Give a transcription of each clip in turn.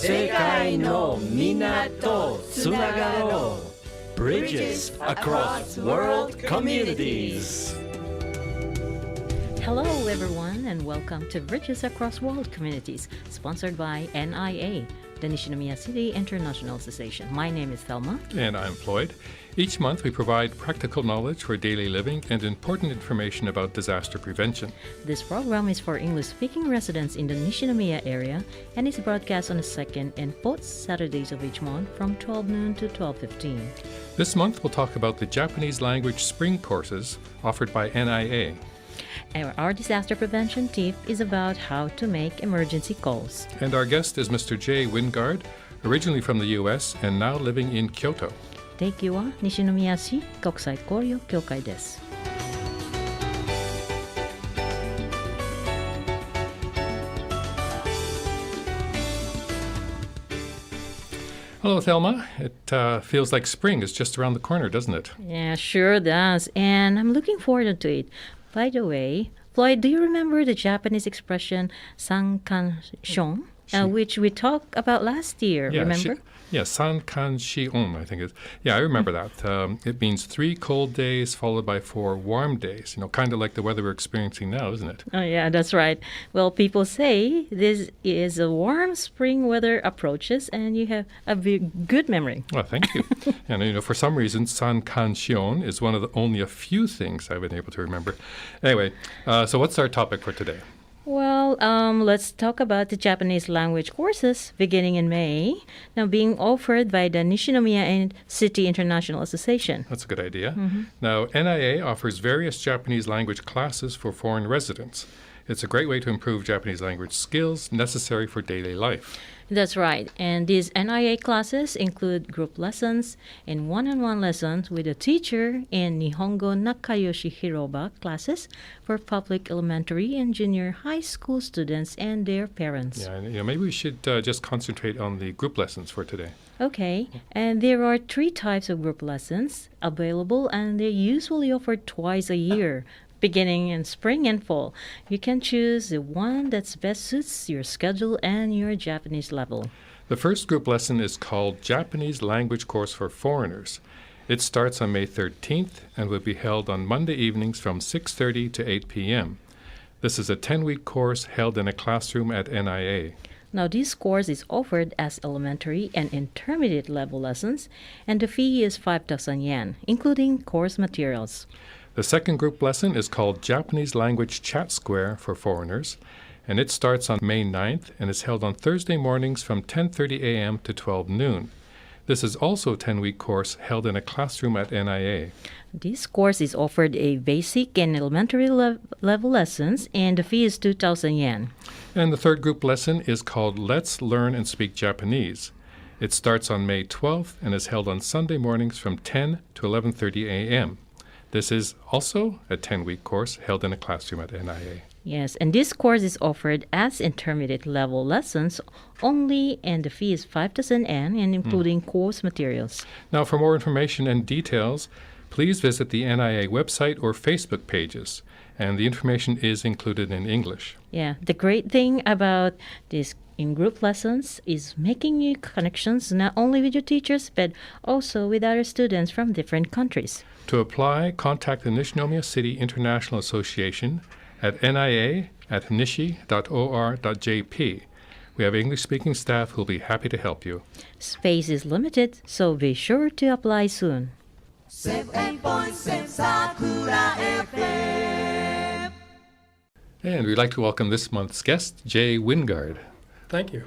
世界のみんなとつながろう Bridges across world communities. Hello everyone and welcome to Bridges Across World Communities, sponsored by NIA, the Nishinomiya City International Association. My name is Thelma. And I'm Floyd. Each month we provide practical knowledge for daily living and important information about disaster prevention. This program is for English-speaking residents in the Nishinomiya area and is broadcast on the second and fourth Saturdays of each month from 12 noon to 12:15. This month we'll talk about the Japanese language spring courses offered by NIA. And our disaster prevention tip is about how to make emergency calls. And our guest is Mr. Jay Wingard, originally from the U.S. and now living in Kyoto. 提供は西宮市国際交流協会です。Hello, Thelma. It feels like spring is just around the corner, doesn't it? Yeah, sure does. And I'm looking forward to it. By the way, Floyd, do you remember the Japanese expression sankanshon, which we talked about last year, remember? Sankan-shion, I think it is. Yeah, I remember that. It means 3 cold days followed by 4 warm days. Kind of like the weather we're experiencing now, isn't it? Oh, yeah, that's right. Well, people say this is a warm spring weather approaches, and you have a good memory. Well, thank you. And, for some reason, Sankan-shion is one of the only a few things I've been able to remember. Anyway, so what's our topic for today? Well, let's talk about the Japanese language courses beginning in May, now being offered by the Nishinomiya City International Association. That's a good idea. Mm-hmm. Now, NIA offers various Japanese language classes for foreign residents. It's a great way to improve Japanese language skills necessary for daily life. That's right. And these NIA classes include group lessons and one-on-one lessons with a teacher in Nihongo Nakayoshi Hiroba classes for public elementary and junior high school students and their parents. Yeah, and, maybe we should just concentrate on the group lessons for today. Okay. And there are 3 types of group lessons available, and they're usually offered twice a year. Beginning in spring and fall. You can choose the one that best suits your schedule and your Japanese level. The first group lesson is called Japanese Language Course for Foreigners. It starts on May 13th and will be held on Monday evenings from 6:30 to 8 p.m. This is a 10-week course held in a classroom at NIA. Now, this course is offered as elementary and intermediate level lessons, and the fee is 5,000 yen, including course materials. The second group lesson is called Japanese Language Chat Square for Foreigners, and it starts on May 9th and is held on Thursday mornings from 10:30 a.m. to 12 noon. This is also a 10-week course held in a classroom at NIA. This course is offered a basic and elementary level lessons, and the fee is 2,000 yen. And the third group lesson is called Let's Learn and Speak Japanese. It starts on May 12th and is held on Sunday mornings from 10 to 11:30 a.m. This is also a 10-week course held in a classroom at NIA. Yes, and this course is offered as intermediate level lessons only, and the fee is 5,000 yen, and including course materials. Now, for more information and details, please visit the NIA website or Facebook pages, and the information is included in English. Yeah, the great thing about this in-group lessons is making new connections not only with your teachers, but also with other students from different countries. To apply, contact the Nishinomiya City International Association at nia@nishi.or.jp. We have English-speaking staff who will be happy to help you. Space is limited, so be sure to apply soon. 7.7 Sakura FM. And we'd like to welcome this month's guest, Jay Wingard. Thank you.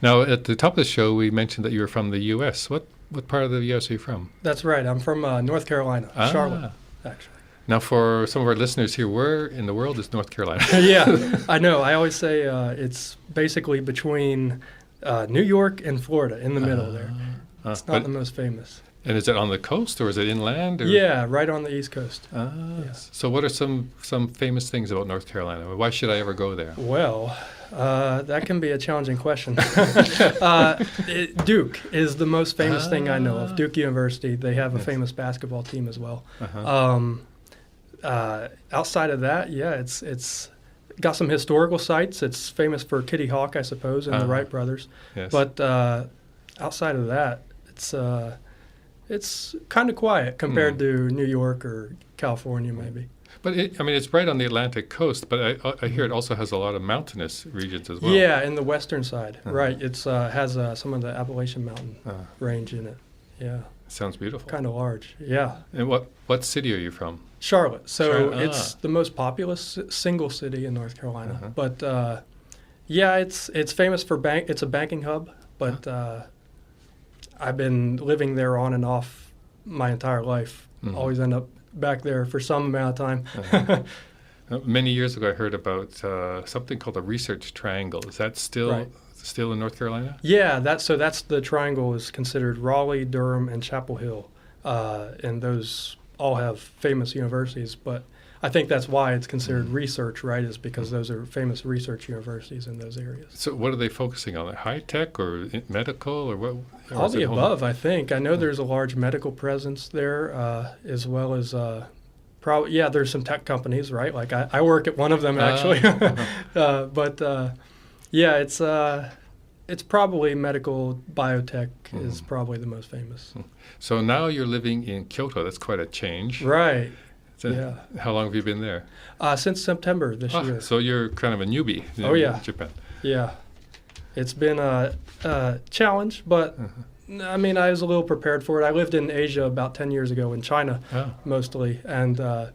Now, at the top of the show, we mentioned that you were from the U.S. What part of the U.S. are you from? That's right. I'm from North Carolina, Charlotte, actually. Now, for some of our listeners here, where in the world is North Carolina? Yeah, I know. I always say it's basically between New York and Florida, in the middle there. It's not the most famous. And is it on the coast or is it inland? Or? Yeah, right on the East Coast. Yes. So what are some famous things about North Carolina? Why should I ever go there? Well, that can be a challenging question. Duke is the most famous thing I know of. Duke University. They have a famous basketball team as well. Outside of that, yeah, it's got some historical sites. It's famous for Kitty Hawk, I suppose, and the Wright brothers. Yes. But outside of that, it's kind of quiet compared to New York or California, maybe. But it's right on the Atlantic coast, but I hear it also has a lot of mountainous regions as well. Yeah, in the western side, right. It's has some of the Appalachian Mountain range in it. Yeah. Sounds beautiful. Kind of large, yeah. And what city are you from? Charlotte. So Charlotte. it's the most populous single city in North Carolina. But yeah, it's famous for it's a banking hub, but I've been living there on and off my entire life. Always end up back there for some amount of time. Many years ago, I heard about something called a research triangle. Is that still in North Carolina? Yeah, that's the triangle is considered Raleigh, Durham, and Chapel Hill, and those all have famous universities. But I think that's why it's considered research, right? Is because those are famous research universities in those areas. So what are they focusing on? High tech or medical or what? Or all the above, I think. I know there's a large medical presence there, as well as there's some tech companies, right? Like I work at one of them actually. But it's probably medical biotech is probably the most famous. So now you're living in Kyoto. That's quite a change. Right. So how long have you been there? Since September this year. So you're kind of a newbie in Japan. Yeah. It's been a challenge, but I mean, I was a little prepared for it. I lived in Asia about 10 years ago in China, mostly, and I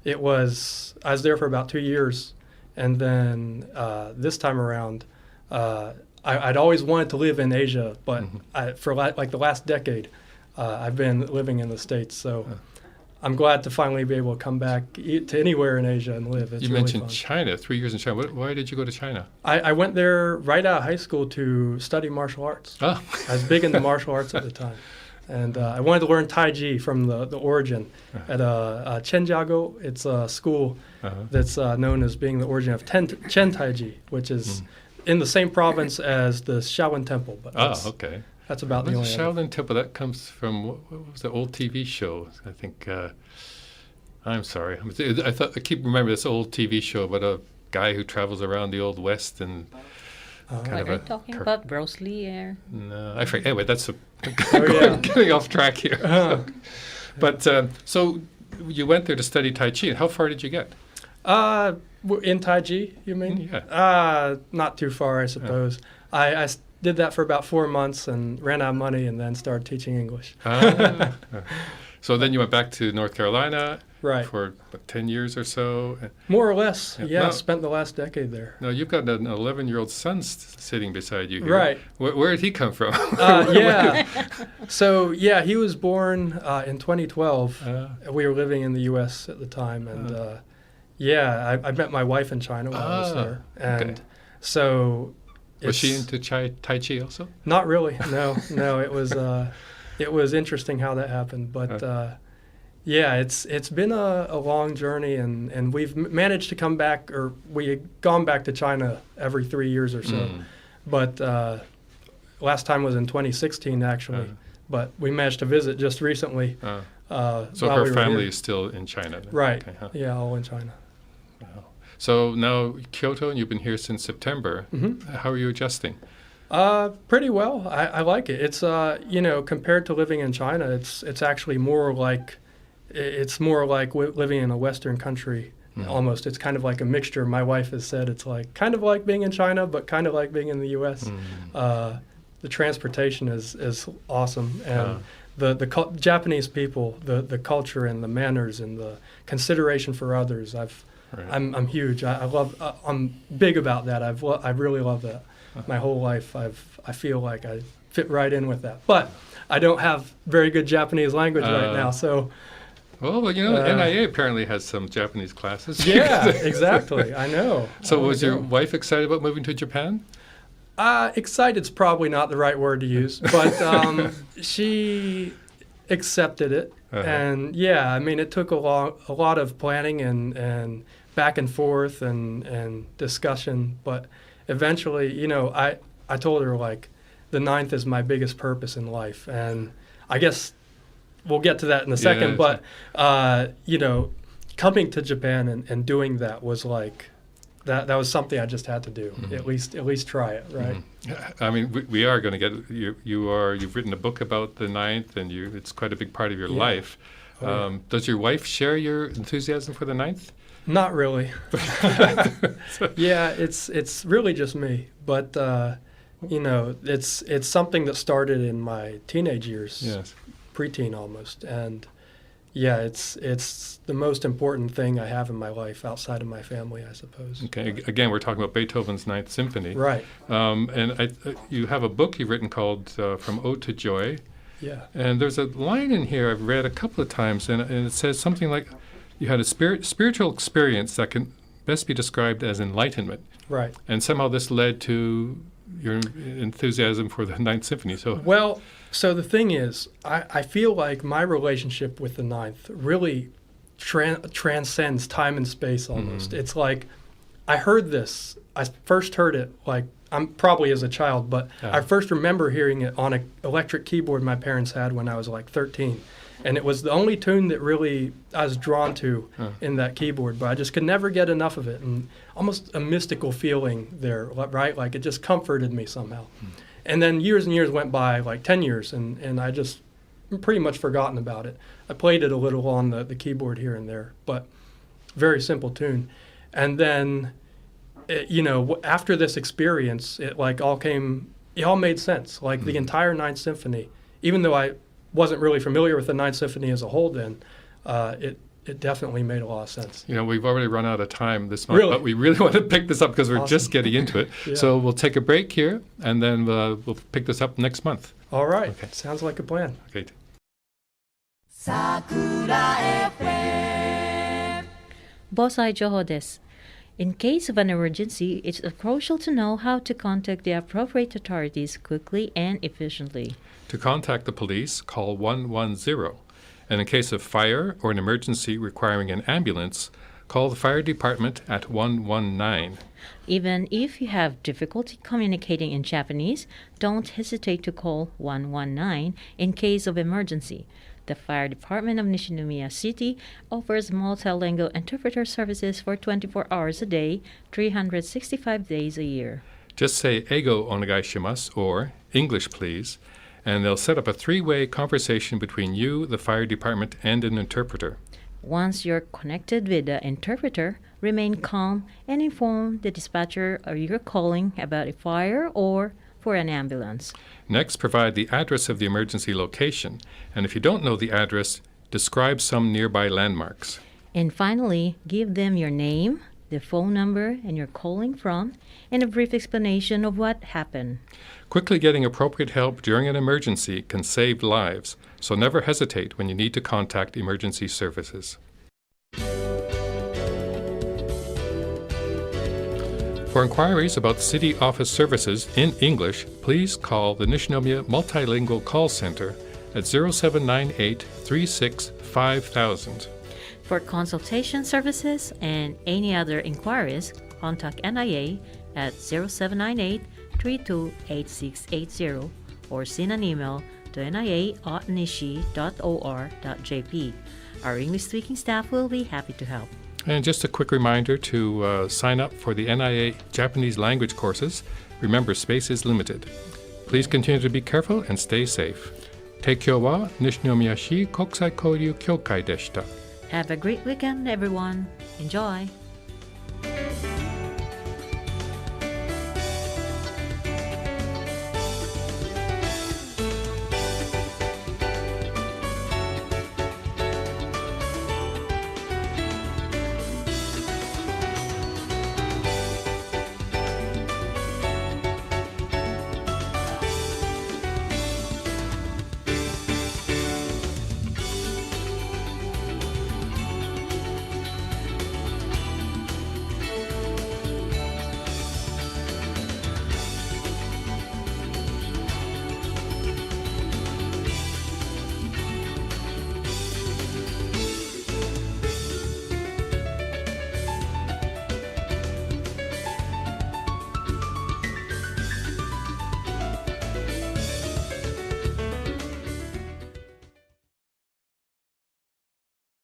was there for about 2 years, and then this time around, I'd always wanted to live in Asia, but for like the last decade, I've been living in the States, so I'm glad to finally be able to come back to anywhere in Asia and live. It's you really mentioned fun. China, 3 years in China. Why did you go to China? I went there right out of high school to study martial arts. I was big into martial arts at the time. And I wanted to learn Tai Chi from the origin at Chenjiago. It's a school that's known as being the origin of Chen Tai Chi, which is in the same province as the Shaolin Temple. But okay. That's about the only Shaolin Temple, that comes from, what was the old TV show? I think, I'm sorry. I keep remembering this old TV show about a guy who travels around the Old West and are you talking about Bruce Lee? No, I forget. Anyway, that's getting off track here. But so you went there to study Tai Chi. How far did you get? In Tai Chi, you mean? Yeah. Not too far, I suppose. I did that for about 4 months and ran out of money and then started teaching English. So then you went back to North Carolina for 10 years or so? More or less, spent the last decade there. No, you've got an 11-year-old son sitting beside you here. Right. Where did he come from? So, he was born in 2012. We were living in the U.S. at the time. And, I met my wife in China while I was there. And so... Was she into Tai Chi also? Not really. No. It was interesting how that happened, but it's been a long journey, and we've managed to come back, or we had gone back to China every 3 years or so. But last time was in 2016 actually, but we managed to visit just recently. So her family is still in China then? Right. Okay, all in China. Wow. So now Kyoto, and you've been here since September. How are you adjusting? Pretty well. I like it. It's compared to living in China, it's actually more like living in a Western country. Almost. It's kind of like a mixture. My wife has said it's like kind of like being in China, but kind of like being in the U.S. The transportation is awesome, and the Japanese people, the culture and the manners and the consideration for others. I'm huge. I'm big about that. I really love that. My whole life, I feel like I fit right in with that. But I don't have very good Japanese language right now, so. Well, NIA apparently has some Japanese classes. Yeah, exactly. I know. So was your wife excited about moving to Japan? Excited's probably not the right word to use, but she accepted it. And it took a lot of planning and back and forth and discussion, but eventually, I told her like the 9th is my biggest purpose in life, and I guess we'll get to that in a second. But coming to Japan and doing that was like that was something I just had to do. At least try it, right? I mean, we are going to get you've written a book about the ninth, and it's quite a big part of your life. Does your wife share your enthusiasm for the ninth? Not really. Yeah, it's really just me. But it's something that started in my teenage years, preteen almost, and yeah, it's the most important thing I have in my life outside of my family, I suppose. Okay, again, we're talking about Beethoven's Ninth Symphony. Right. And you have a book you've written called From Ode to Joy. Yeah. And there's a line in here I've read a couple of times, and it says something like, you had a spiritual experience that can best be described as enlightenment. Right. And somehow this led to your enthusiasm for the Ninth Symphony. So the thing is, I feel like my relationship with the Ninth really transcends time and space almost. It's like I heard this. I first heard it like I'm probably as a child, but I first remember hearing it on an electric keyboard my parents had when I was like 13. And it was the only tune that really I was drawn to in that keyboard, but I just could never get enough of it. And almost a mystical feeling there, right? Like it just comforted me somehow. And then years and years went by, like 10 years, and I just pretty much forgotten about it. I played it a little on the keyboard here and there, but very simple tune. And then, after this experience, it all made sense. Like the entire Ninth Symphony, even though I wasn't really familiar with the Ninth Symphony as a whole then, it definitely made a lot of sense. We've already run out of time this month, Really? but we really want to pick this up because we're just getting into it. Yeah. So we'll take a break here, and then we'll pick this up next month. All right. Okay. Sounds like a plan. Okay. Bosai Joho desu. In case of an emergency, it's crucial to know how to contact the appropriate authorities quickly and efficiently. To contact the police, call 110. And in case of fire or an emergency requiring an ambulance, call the fire department at 119. Even if you have difficulty communicating in Japanese, don't hesitate to call 119 in case of emergency. The Fire Department of Nishinomiya City offers multilingual interpreter services for 24 hours a day, 365 days a year. Just say "Eigo onegai shimasu" or "English, please," and they'll set up a three-way conversation between you, the fire department, and an interpreter. Once you're connected with the interpreter, remain calm and inform the dispatcher you're calling about a fire or for an ambulance. Next, provide the address of the emergency location, and if you don't know the address, describe some nearby landmarks. And finally, give them your name, the phone number and you're calling from, and a brief explanation of what happened. Quickly getting appropriate help during an emergency can save lives, so never hesitate when you need to contact emergency services. For inquiries about city office services in English, please call the Nishinomiya Multilingual Call Center at 0798 36 5000. For consultation services and any other inquiries, contact NIA at 0798 328680 or send an email to nia@nishi.or.jp. Our English-speaking staff will be happy to help. And just a quick reminder to sign up for the NIA Japanese language courses. Remember, space is limited. Please continue to be careful and stay safe. 提供は西宮市国際交流協会でした。Have a great weekend, everyone. Enjoy!